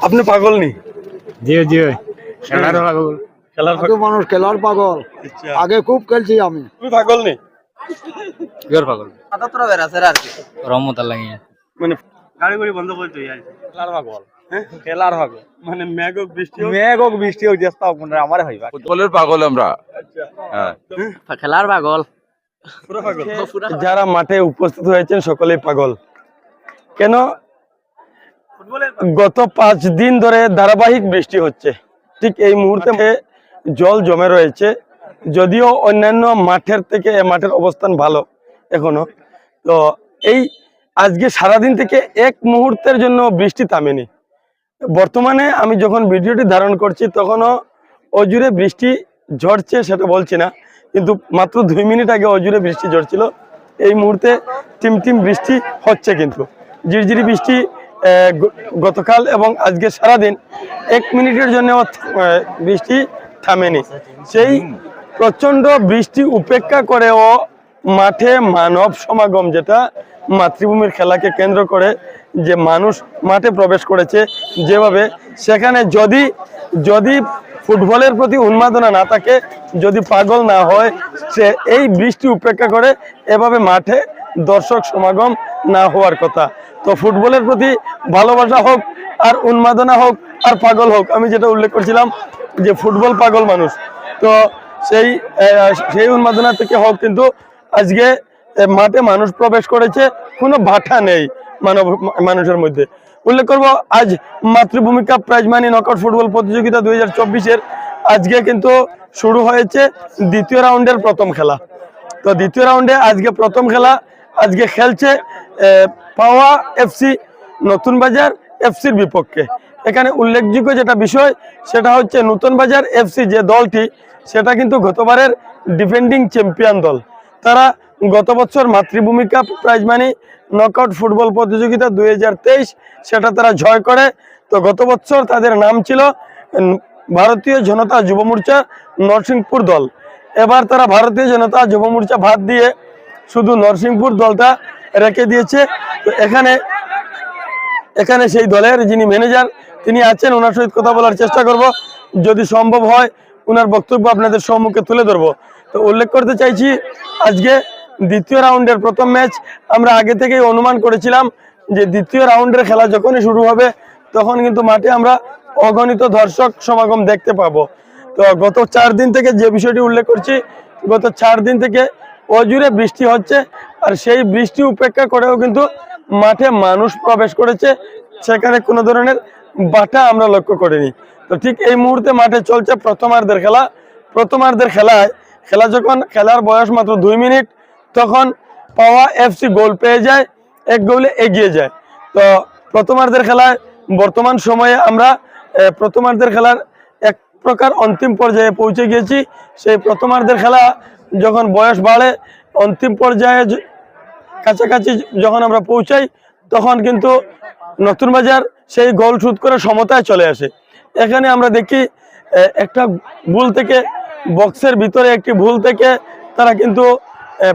আপনি পাগল নি? জি জি খেলার পাগল। খেলার আগে মানুষ খেলার পাগল, আগে খুব খেলছি আমি। তুমি পাগল নি? কিহর পাগল? আতাতরা বেরাসের আর কি রহমত লাগিয়ে মানে গাড়ি গাড়ি বন্ধ করে তুই আইছিস খেলার পাগল। খেলার পাগল মানে মেঘ হোক বৃষ্টি হোক চেষ্টা হোক মানে আমার হইবা ফুটবলের পাগল আমরা। হ্যাঁ, খেলার পাগল। পুরো পাগল। যারা মাঠে উপস্থিত হয়েছেন সকলেই পাগল। কেন? গত 5 দিন ধরে ধারাবাহিক বৃষ্টি হচ্ছে, ঠিক এই মুহূর্তে জল জমে রয়েছে। যদিও অন্যান্য মাঠের থেকে এ মাঠের অবস্থান ভালো এখনো, তো এই আজকে সারাদিন থেকে এক মুহূর্তের জন্য বৃষ্টি থামেনি। বর্তমানে আমি যখন ভিডিওটি ধারণ করছি তখনও অজুরে বৃষ্টি ঝরছে, সেটা বলছি না, কিন্তু মাত্র 2 মিনিট আগে অজুরে বৃষ্টি ঝরছিল। এই মুহূর্তে টিম বৃষ্টি হচ্ছে, কিন্তু ঝিরঝিরি বৃষ্টি গতকাল এবং আজকে সারাদিন 1 মিনিটের জন্য বৃষ্টি থামেনি। সেই প্রচন্ড বৃষ্টি উপেক্ষা করেও মাঠে মানব সমাগম, যেটা মাতৃভূমির খেলাকে কেন্দ্র করে যে মানুষ মাঠে প্রবেশ করেছে যেভাবে, সেখানে যদি ফুটবলের প্রতি উন্মাদনা না থাকে, যদি পাগল না হয়, সে এই বৃষ্টি উপেক্ষা করে এভাবে মাঠে দর্শক সমাগম না হওয়ার কথা। তো ফুটবলের প্রতি ভালোবাসা হোক আর উন্মাদনা হোক আর পাগল হোক, আমি যেটা উল্লেখ করছিলাম যে ফুটবল পাগল মানুষ, তো সেই উন্মাদনা থেকে হোক, কিন্তু আজকে মাঠে মানুষ প্রবেশ করেছে, কোনো বাধা নেই মানুষের মধ্যে। উল্লেখ করব আজ মাতৃভূমি cup prize money knockout football প্রতিযোগিতা 2024-এর আজকে কিন্তু শুরু হয়েছে দ্বিতীয় রাউন্ডের প্রথম খেলা। তো দ্বিতীয় রাউন্ডে আজকে প্রথম খেলা, আজকে খেলছে পাওয়া এফসি নতুন বাজার এফসির বিপক্ষে। এখানে উল্লেখযোগ্য যেটা বিষয় সেটা হচ্ছে নতুন বাজার এফসি যে দলটি, সেটা কিন্তু গতবারের ডিফেন্ডিং চ্যাম্পিয়ন দল। তারা গত বছর মাতৃভূমি cup prize money knockout football প্রতিযোগিতা 2023 সেটা তারা জয় করে। তো গত বছর তাদের নাম ছিল ভারতীয় জনতা যুব মোর্চা নরসিংপুর দল। এবার তারা ভারতীয় জনতা যুব মোর্চা বাদ দিয়ে শুধু নরসিংপুর দলটা রেখে দিয়েছে। তো এখানে সেই দলের যিনি ম্যানেজার তিনি আছেন, ওনার সহিত কথা বলার চেষ্টা করব, যদি সম্ভব হয় ওনার বক্তব্য আপনাদের সম্মুখে তুলে ধরবো। তো উল্লেখ করতে চাইছি আজকে দ্বিতীয় রাউন্ডের প্রথম ম্যাচ। আমরা আগে থেকেই অনুমান করেছিলাম যে দ্বিতীয় রাউন্ডের খেলা যখনই শুরু হবে তখন কিন্তু মাঠে আমরা অগণিত দর্শক সমাগম দেখতে পাবো। তো গত 4 দিন থেকে যে বিষয়টি উল্লেখ করছি, গত 4 দিন থেকে অজুরে বৃষ্টি হচ্ছে, আর সেই বৃষ্টি উপেক্ষা করেও কিন্তু মাঠে মানুষ প্রবেশ করেছে, সেখানে কোনো ধরনের বাধা আমরা লক্ষ্য করিনি। তো ঠিক এই মুহূর্তে মাঠে চলছে প্রথমার্ধের খেলা। প্রথমার্ধের খেলা যখন খেলার বয়স মাত্র 2 মিনিট, তখন পাওয়া এফসি গোল পেয়ে যায়, 1 গোলে এগিয়ে যায়। তো প্রথমার্ধের খেলায় বর্তমান সময়ে আমরা প্রথমার্ধের খেলার এক প্রকার অন্তিম পর্যায়ে পৌঁছে গিয়েছি। সেই প্রথমার্ধের খেলা যখন বয়স বাড়ে, অন্তিম পর্যায়ে কাছাকাছি যখন আমরা পৌঁছাই, তখন কিন্তু নতুন বাজার সেই গোল শোধ করে সমতায় চলে আসে। এখানে আমরা দেখি একটা ভুল থেকে, বক্সের ভিতরে একটি ভুল থেকে তারা কিন্তু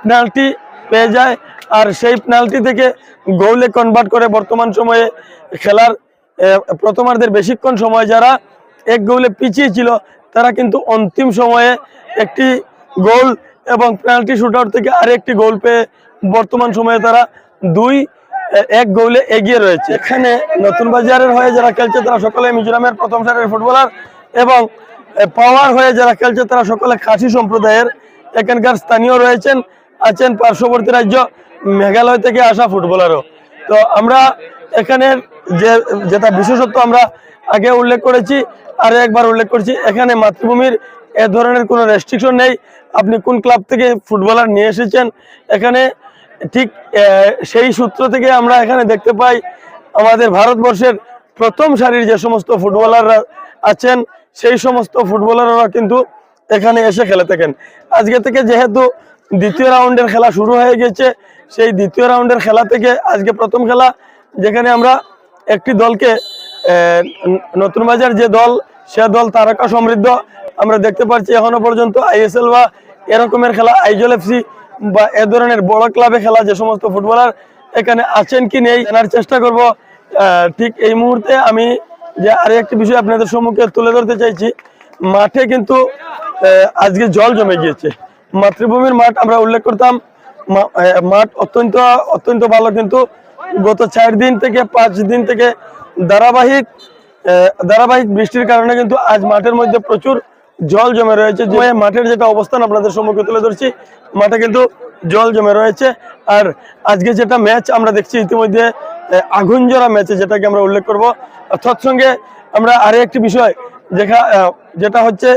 পেনাল্টি পেয়ে যায়, আর সেই পেনাল্টি থেকে গোলে কনভার্ট করে বর্তমান সময়ে খেলার প্রথমার্ধের বেশিক্ষণ সময় যারা 1 গোলে পিছিয়ে ছিল, তারা কিন্তু অন্তিম সময়ে একটি গোল এবং পেনাল্টি শুটআউট থেকে আরেকটি গোল পেয়ে বর্তমান সময়ে তারা 2-1 গোলে এগিয়ে রয়েছে। এখানে নতুন বাজারের হয়ে যারা খেলছে তারা সকলে মিজোরামের প্রথম সারির ফুটবলার, এবং পাওয়ার হয়ে যারা খেলছে তারা সকলে খাসি সম্প্রদায়ের এখানকার স্থানীয় আছেন পার্শ্ববর্তী রাজ্য মেঘালয় থেকে আসা ফুটবলারও। তো আমরা এখানের যেটা বিশেষত্ব আমরা আগে উল্লেখ করেছি, আর একবার উল্লেখ করছি, এখানে মাতৃভূমির এ ধরনের কোনো রেস্ট্রিকশন নেই। আপনি কোন ক্লাব থেকে ফুটবলার নিয়ে এসেছেন, এখানে ঠিক সেই সূত্র থেকে আমরা এখানে দেখতে পাই আমাদের ভারতবর্ষের প্রথম সারির যে সমস্ত ফুটবলাররা আছেন, সেই সমস্ত ফুটবলাররা কিন্তু এখানে এসে খেলে থাকেন। আজকে থেকে যেহেতু দ্বিতীয় রাউন্ডের খেলা শুরু হয়ে গেছে, সেই দ্বিতীয় রাউন্ডের খেলা থেকে আজকে প্রথম খেলা, যেখানে আমরা একটি দলকে নতুন বাজার যে দল, সে দল তারকা সমৃদ্ধ আমরা দেখতে পাচ্ছি। এখনো পর্যন্ত আইএসএল বা এরকমের খেলা, আইজল এফসি বা এ ধরনের বড় ক্লাবে খেলা যে সমস্ত ফুটবলার এখানে আছেন কি নেই জানার চেষ্টা করব। ঠিক এই মুহূর্তে আমি যে আরো একটি বিষয় আপনাদের সম্মুখে তুলে ধরতে চাইছি, মাঠে কিন্তু আজকে জল জমে গিয়েছে। মাতৃভূমির মাঠ আমরা উল্লেখ করতাম, মাঠ অত্যন্ত অত্যন্ত ভালো, কিন্তু গত 4 দিন থেকে 5 দিন থেকে ধারাবাহিক বৃষ্টির কারণে কিন্তু আজ মাঠের মধ্যে প্রচুর জল জমে রয়েছে। যে মাঠের যেটা অবস্থান আপনাদের সম্মুখে তুলে ধরছি, মাঠে কিন্তু জল জমে রয়েছে। আর আজকে যেটা ম্যাচ আমরা দেখছি ইতিমধ্যে আগুন জোড়া ম্যাচে, যেটাকে আমরা উল্লেখ করব। তৎসঙ্গে আমরা আরো একটি বিষয় যেটা হচ্ছে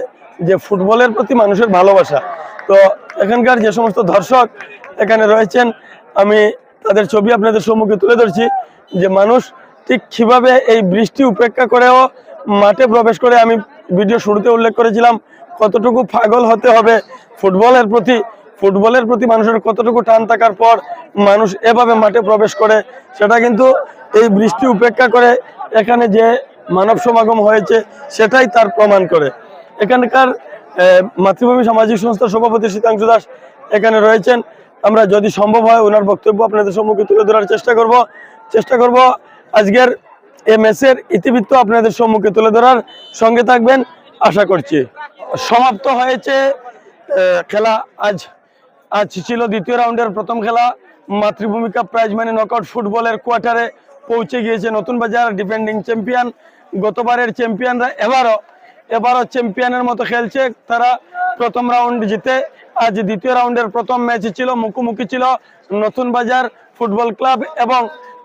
যে ফুটবলের প্রতি মানুষের ভালোবাসা। তো এখানকার যে সমস্ত দর্শক এখানে রয়েছেন, আমি তাদের ছবি আপনাদের সম্মুখে তুলে ধরছি, যে মানুষ ঠিক কিভাবে এই বৃষ্টি উপেক্ষা করেও মাঠে প্রবেশ করে। আমি ভিডিও শুরুতে উল্লেখ করেছিলাম কতটুকু পাগল হতে হবে ফুটবলের প্রতি মানুষের কতটুকু টান থাকার পর মানুষ এভাবে মাঠে প্রবেশ করে, সেটা কিন্তু এই বৃষ্টি উপেক্ষা করে এখানে যে মানব সমাগম হয়েছে সেটাই তার প্রমাণ করে। এখানকার মাতৃভূমি সামাজিক সংস্থার সভাপতি শীতাংশু দাস এখানে রয়েছেন। আমরা যদি সম্ভব হয় ওনার বক্তব্য আপনাদের সম্মুখে তুলে ধরার চেষ্টা করব। আজকের এই ম্যাচের ইতিবৃত্ত আপনাদের সম্মুখে তুলে ধরার সঙ্গে থাকবেন আশা করছি। সমাপ্ত হয়েছে খেলা। আজ ছিল দ্বিতীয় রাউন্ডের প্রথম খেলা। মাতৃভূমি কাপ প্রাইজ মানি নকআউট ফুটবলের কোয়ার্টারে পৌঁছে গিয়েছে নতুন বাজার, ডিফেন্ডিং চ্যাম্পিয়ন। গতবারের চ্যাম্পিয়নরা এবারও চ্যাম্পিয়নের মতো খেলছে। তারা প্রথম রাউন্ড জিতে আজ দ্বিতীয় রাউন্ডের প্রথম ম্যাচ ছিল, মুখোমুখি ছিল নতুন বাজার ফুটবল ক্লাব এবং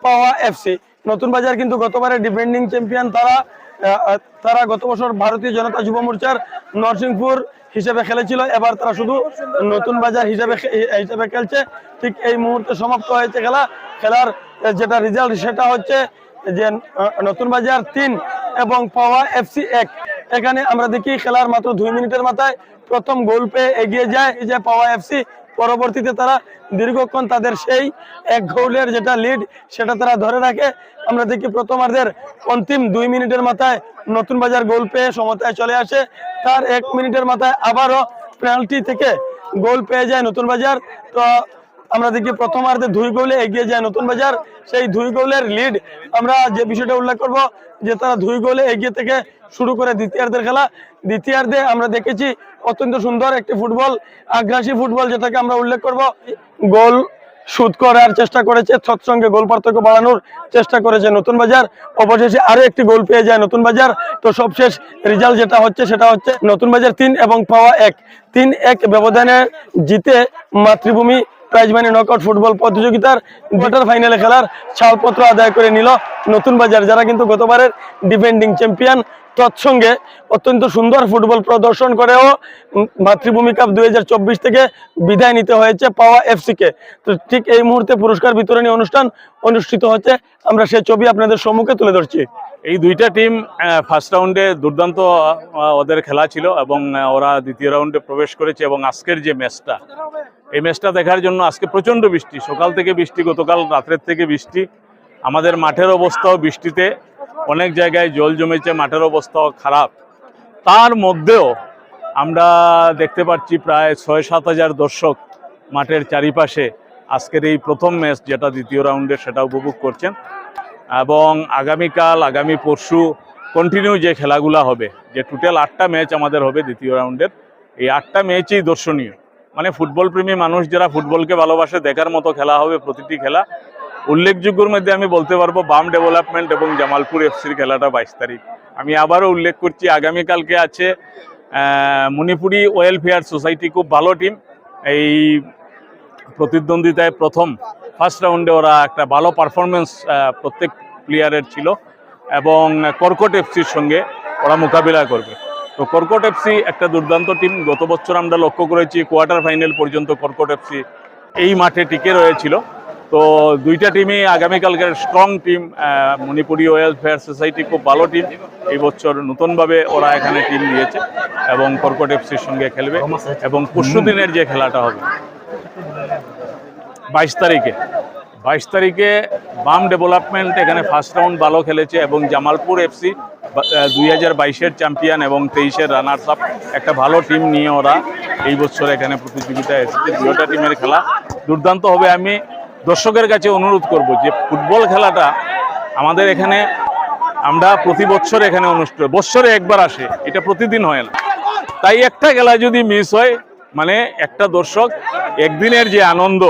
পাওয়া এফসি। নতুন বাজার কিন্তু গতবারের ডিফেন্ডিং চ্যাম্পিয়ন। তারা গত বছর ভারতীয় জনতা যুব মোর্চার নরসিংপুর হিসেবে খেলেছিল, এবার তারা শুধু নতুন বাজার হিসেবে খেলছে। ঠিক এই মুহূর্তে সমাপ্ত হয়েছে খেলার যেটা রেজাল্ট সেটা হচ্ছে যে নতুন বাজার 3 এবং পাওয়া এফসি 1। এখানে আমরা দেখি খেলার মাত্র 2 মিনিটের মাথায় প্রথম গোল পেয়ে এগিয়ে যায় পাওয়া এফসি। পরবর্তীতে তারা দীর্ঘক্ষণ তাদের সেই 1 গোলের যেটা লিড সেটা তারা ধরে রাখে। আমরা দেখি প্রথমার্ধের অন্তিম 2 মিনিটের মাথায় নতুন বাজার গোল পেয়ে সমতায় চলে আসে। তার 1 মিনিটের মাথায় আবারও পেনাল্টি থেকে গোল পেয়ে যায় নতুন বাজার। তো আমরা দেখি প্রথমার্ধে 2 গোলে এগিয়ে যায় নতুন বাজার। সেই 2 গোলের লিড আমরা যে বিষয়টা উল্লেখ করব, যে তারা 2 গোলে এগিয়ে থেকে শুরু করে দ্বিতীয়ার্ধের খেলা। দ্বিতীয়ার্ধে আমরা দেখেছি অত্যন্ত সুন্দর একটি ফুটবল, আগ্রাসী ফুটবল, যেটাকে আমরা উল্লেখ করব। গোল শোধ করার চেষ্টা করেছে, তৎসঙ্গে গোল পার্থক্য বাড়ানোর চেষ্টা করেছে নতুন বাজার। অবশেষে আরো একটি গোল পেয়ে যায় নতুন বাজার। তো সবশেষ রেজাল্ট যেটা হচ্ছে সেটা হচ্ছে নতুন বাজার 3 এবং পাওয়া 1। 3-1 ব্যবধানে জিতে মাতৃভূমি প্রাইজ মানি নকআউট ফুটবল প্রতিযোগিতার কোয়ার্টার ফাইনালে খেলার ছাড়পত্র আদায় করে নিল নতুন বাজার, যারা কিন্তু গতবারের ডিফেন্ডিং চ্যাম্পিয়ন। তৎসঙ্গে অত্যন্ত সুন্দর ফুটবল প্রদর্শন করেও মাতৃভূমি কাপ 2024 থেকে বিদায় নিতে হয়েছে পাওয়া এফসি কে। তো ঠিক এই মুহূর্তে পুরস্কার বিতরণী অনুষ্ঠান অনুষ্ঠিত হচ্ছে, আমরা সেই ছবি আপনাদের সম্মুখে তুলে ধরছি। এই দুইটা টিম ফার্স্ট রাউন্ডে দুর্দান্ত ওদের খেলা ছিল এবং ওরা দ্বিতীয় রাউন্ডে প্রবেশ করেছে। এবং আজকের যে ম্যাচটা, এই ম্যাচটা দেখার জন্য আজকে প্রচণ্ড বৃষ্টি, সকাল থেকে বৃষ্টি, গতকাল রাত্রের থেকে বৃষ্টি। আমাদের মাঠের অবস্থাও বৃষ্টিতে অনেক জায়গায় জল জমেছে, মাঠের অবস্থাও খারাপ। তার মধ্যেও আমরা দেখতে পাচ্ছি প্রায় 6-7 হাজার দর্শক মাঠের চারিপাশে আজকের এই প্রথম ম্যাচ যেটা দ্বিতীয় রাউন্ডের সেটা উপভোগ করছেন। এবং আগামীকাল, আগামী পরশু কন্টিনিউ যে খেলাগুলো হবে, যে টোটাল 8টা ম্যাচ আমাদের হবে দ্বিতীয় রাউন্ডের, এই 8টা ম্যাচই দর্শনীয়। মানে ফুটবল প্রেমী মানুষ যারা ফুটবলকে ভালোবাসে দেখার মতো খেলা হবে প্রতিটি খেলা। উল্লেখযোগ্যর মধ্যে আমি বলতে পারবো বাম ডেভেলপমেন্ট এবং জামালপুর এফসির খেলাটা 22 তারিখ। আমি আবারও উল্লেখ করছি, আগামীকালকে আছে মণিপুরি ওয়েলফেয়ার সোসাইটি, খুব ভালো টিম। এই প্রতিদ্বন্দ্বিতায় ফার্স্ট রাউন্ডে ওরা একটা ভালো পারফরমেন্স প্রত্যেক প্লেয়ারের ছিল এবং কর্কট এফসির সঙ্গে ওরা মোকাবিলা করবে। তো কর্কট এফসি একটা দুর্দান্ত টিম। গত বছর আমরা লক্ষ্য করেছি কোয়ার্টার ফাইনাল পর্যন্ত কর্কট এফসি এই মাঠে টিকে রয়েছিল। তো দুইটা টিমই আগামীকালকের strong team. Manipuri welfare society খুব ভালো টিম, এই বছর নতুনভাবে ওরা এখানে টিম দিয়েছে এবং কর্কট এফসির সঙ্গে খেলবে। এবং পরশু দিনের যে খেলাটা হবে 22 তারিখে বাম ডেভেলপমেন্ট এখানে ফার্স্ট রাউন্ড ভালো খেলেছে এবং জামালপুর এফসি 2022-এর চ্যাম্পিয়ন এবং 23-এর রানার্স আপ, একটা ভালো টিম নিয়ে ওরা এই বছর এখানে প্রতিযোগিতায় এসেছে। দুটো টিমের খেলা দুর্দান্ত হবে। আমি দর্শকের কাছে অনুরোধ করব যে ফুটবল খেলাটা আমাদের এখানে আমরা প্রতি বছর এখানে বছরে একবার আসে, এটা প্রতিদিন হয় না। তাই একটা খেলা যদি মিস হয় মানে একটা দর্শক একদিনের যে আনন্দ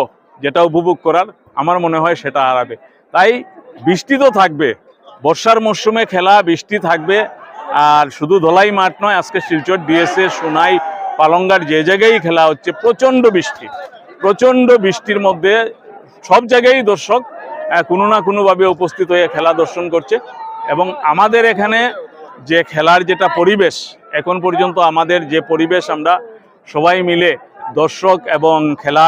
যেটা উপভোগ করার আমার মনে হয় সেটা হারাবে। তাই বৃষ্টি তো থাকবে, বর্ষার মরশুমে খেলা, বৃষ্টি থাকবে। আর শুধু ধলাই মাঠ নয়, আজকে শিলচর, ডিএসএ, সোনাই, পালংঘাট যে জায়গায় খেলা হচ্ছে প্রচন্ড বৃষ্টির মধ্যে সব জায়গায় দর্শক কোনো না কোনোভাবে উপস্থিত হয়ে খেলা দর্শন করছে। এবং আমাদের এখানে যে খেলার যেটা পরিবেশ, এখন পর্যন্ত আমাদের যে পরিবেশ আমরা সবাই মিলে দর্শক এবং খেলা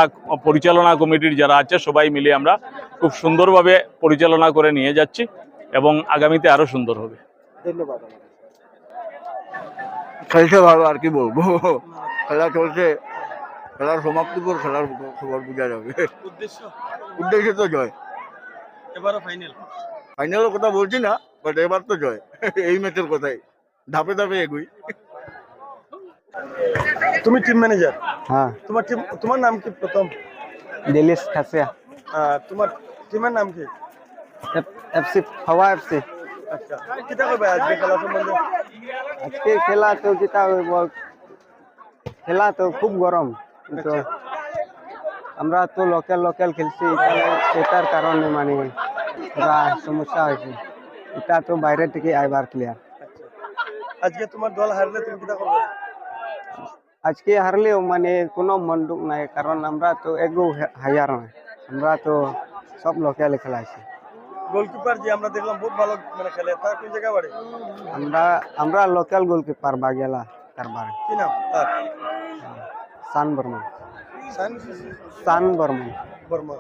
পরিচালনা কমিটির যারা আছে সবাই মিলে আমরা খুব সুন্দরভাবে পরিচালনা করে নিয়ে যাচ্ছি এবং আগামীতে আরো সুন্দর হবে। ধন্যবাদ। খেলছে ভালো, আর কি বলবো, খেলা চলছে, খেলার সমাপ্তি পর খেলার খবর বোঝা যাবে। উদ্দেশ্য তো জয়, এবারও ফাইনাল। ফাইনালের কথা বলছি না, বাট এবার তো জয়। এই ম্যাচের কথাই ধাপে ধাপে এগুই। তুমি টিম ম্যানেজার, হ্যাঁ, তোমার নাম কি প্রথম? দিলিশ খাসিয়া, তোমার টিমের নাম কি? এফসি ফাওয়া এফসি। আচ্ছা, কিটা কইবা আজকে খেলা সম্বন্ধে? আজকে খেলা তো যেটা হইব, খেলা তো খুব গরম, কিন্তু আমরা তো লোকাল খেলছি, এটার কারণে মানে পুরা সমস্যা হয়েছে। এটা তো বাইরে থেকে আইবার প্লেয়ার। আজকে তোমার দল হারলে তুমি কিটা করবে? আজকে হারলেও মানে কোনো মন দুঃখ নাই, কারণ আমরা তো এগো হায়ার নাই, আমরা তো সব লোকালে খেলাইছি। গোলকিপার যে আমরা দেখলাম বহুত ভালো মানে খেলে, তার কোন জায়গা বাড়ি? আমরা লোকাল গোলকিপার বাগেলা কারবার, কি নাম তার? সান বর্মন। সান সান বর্মন। বর্মন।